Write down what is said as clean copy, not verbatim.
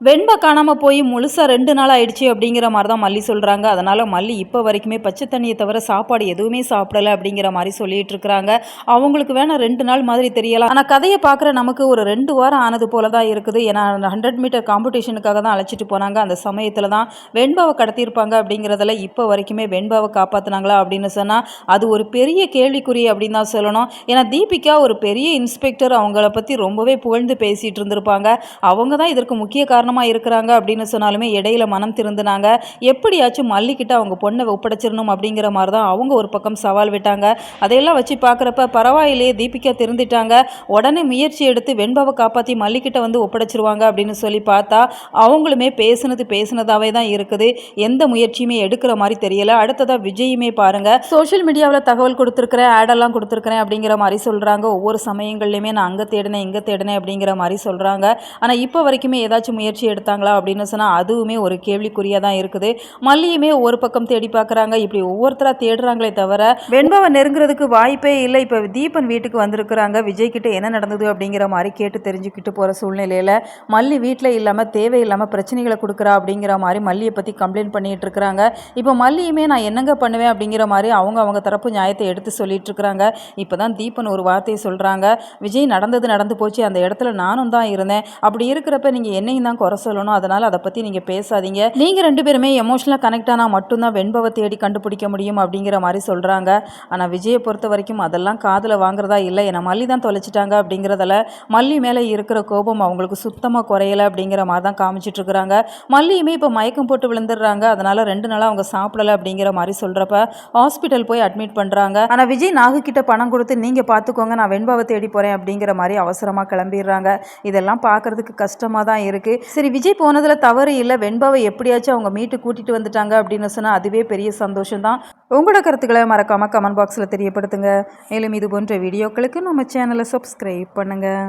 வெண்பா காணாமல் போய் முழுசாக 2 நாள் ஆயிடுச்சு அப்படிங்கிற மாதிரி தான் மல்லி சொல்கிறாங்க. அதனால் மல்லி இப்போ வரைக்குமே பச்சை தண்ணியை தவிர சாப்பாடு எதுவுமே சாப்பிடலை அப்படிங்கிற மாதிரி சொல்லிட்டு இருக்கிறாங்க. அவங்களுக்கு வேணால் 2 நாள் மாதிரி தெரியலாம், ஆனால் கதையை பார்க்குற நமக்கு ஒரு 2 வாரம் ஆனது போல தான் இருக்குது. ஏன்னா 100 மீட்டர் காம்படிஷனுக்காக தான் அழைச்சிட்டு போனாங்க. அந்த சமயத்தில் தான் வெண்பாவை கடத்தியிருப்பாங்க. அப்படிங்கிறதுல இப்போ வரைக்குமே வெண்பாவை காப்பாற்றினாங்களா அப்படின்னு சொன்னால் அது ஒரு பெரிய கேள்விக்குறி அப்படின்னு தான் சொல்லணும். ஏன்னா தீபிகா ஒரு பெரிய இன்ஸ்பெக்டர், அவங்கள பற்றி ரொம்பவே புகழ்ந்து பேசிகிட்டு இருந்திருப்பாங்க. அவங்க தான் இதற்கு முக்கிய காரணமாக இருக்கிறாங்க அப்படின்னு சொன்னாலுமே இடையில மனம் திருந்தினாங்க. எப்படியாச்சும் மல்லிக்கிட்ட அவங்க பொண்ணை ஒப்படைச்சிடணும் அப்படிங்கிற மாதிரி தான் அவங்க ஒரு பக்கம் சவால் விட்டாங்க. அதையெல்லாம் வச்சு பார்க்குறப்ப பரவாயில்லையே, தீபிகா திருந்திட்டாங்க, உடனே முயற்சி எடுத்து வெண்பாவை காப்பாற்றி மல்லிக்கிட்ட வந்து ஒப்படைச்சிருவாங்க அப்படின்னு சொல்லி பார்த்தா அவங்களுமே பேசுனதாவே தான் இருக்குது. எந்த முயற்சியுமே எடுக்கிற மாதிரி தெரியல. அடுத்ததாக விஜயுமே பாருங்க, சோஷியல் மீடியாவில் தகவல் கொடுத்துருக்கிறேன், ஆடெல்லாம் கொடுத்துருக்கிறேன் அப்படிங்கிற மாதிரி சொல்கிறாங்க. ஒவ்வொரு சமயங்கள்லையுமே நான் அங்கே தேடினேன் இங்கே தேடினேன் அப்படிங்கிற மாதிரி சொல்கிறாங்க. ஆனால் இப்போ வரைக்குமே ஏதாச்சும் முயற்சி எடுத்தாங்களா அப்படின்னு சொன்னால் அதுவுமே ஒரு கேள்விக்குறியாக தான் இருக்குது. மல்லியுமே ஒரு பக்கம் தேடி பார்க்குறாங்க. இப்படி ஒவ்வொருத்தராக தேடுறாங்களே தவிர வெண்பாவை நெருங்குறதுக்கு வாய்ப்பே இல்லை. இப்போ தீபன் வீட்டுக்கு வந்திருக்கிறாங்க. விஜய் கிட்ட என்ன நடந்தது அப்படிங்கிற மாதிரி கேட்டு தெரிஞ்சுக்கிட்டு போகிற சூழ்நிலையில் மல்லி வீட்டில் இல்லாமல் தேவையில்லாமல் பிரச்சனைகளை கொடுக்குறா அப்படிங்கிற மாதிரி மல்லியை பற்றி கம்ப்ளைண்ட் பண்ணிட்டு இருக்கிறாங்க. இப்போ மல்லியுமே நான் என்னங்க பண்ணுவேன் அப்படிங்கிற மாதிரி அவங்க தரப்பு நியாயத்தை எடுத்து சொல்லிட்டு இருக்கிறாங்க. இப்போ தான் தீபன் ஒரு வார்த்தையை சொல்கிறாங்க, விஜய் நடந்து போச்சு, அந்த இடத்துல நானும் தான் இருந்தேன், அப்படி இருக்கிறப்ப நீங்கள் என்னையும் தான் குறை சொல்லணும், அதனால் அதை பற்றி நீங்கள் பேசாதீங்க, நீங்கள் 2 பேருமே எமோஷனலாக கனெக்ட் ஆனால் மட்டும்தான் வெண்பாவை தேடி கண்டுபிடிக்க முடியும் அப்படிங்கிற மாதிரி சொல்கிறாங்க. ஆனால் விஜயை பொறுத்த வரைக்கும் அதெல்லாம் காதில் வாங்குறதா இல்லை. ஏன்னா மல்லி தான் தொலைச்சிட்டாங்க அப்படிங்கிறதால மல்லி மேலே இருக்கிற கோபம் அவங்களுக்கு சுத்தமாக குறையலை அப்படிங்கிற மாதிரி தான் காமிச்சிட்ருக்குறாங்க. மல்லியுமே இப்போ மயக்கம் போட்டு விழுந்துடுறாங்க. அதனால் 2 நாளாக அவங்க சாப்பிடலை அப்படிங்கிற மாதிரி சொல்கிறப்ப ஹாஸ்பிட்டல் போய் அட்மிட் பண்ணுறாங்க. ஆனால் விஜய் நாகு கிட்ட பணம் கொடுத்து நீங்கள் பார்த்துக்கோங்க, நான் வெண்பாவை தேடி போகிறேன் அப்படிங்கிற மாதிரி அவசரமாக கிளம்பிடுறாங்க. இதெல்லாம் பார்க்குறதுக்கு கஷ்டமாக தான் இருக்குது. சரி, விஜய் போனதில் தவறு இல்லை, வெண்பாவை எப்படியாச்சும் அவங்க மீட்டு கூட்டிகிட்டு வந்துட்டாங்க அப்படின்னு சொன்னால் அதுவே பெரிய சந்தோஷம் தான். உங்களோட கருத்துக்களை மறக்காமல் கமெண்ட் பாக்ஸில் தெரியப்படுத்துங்க. மேலும் இது போன்ற வீடியோக்களுக்கு நம்ம சேனலை சப்ஸ்கிரைப் பண்ணுங்கள்.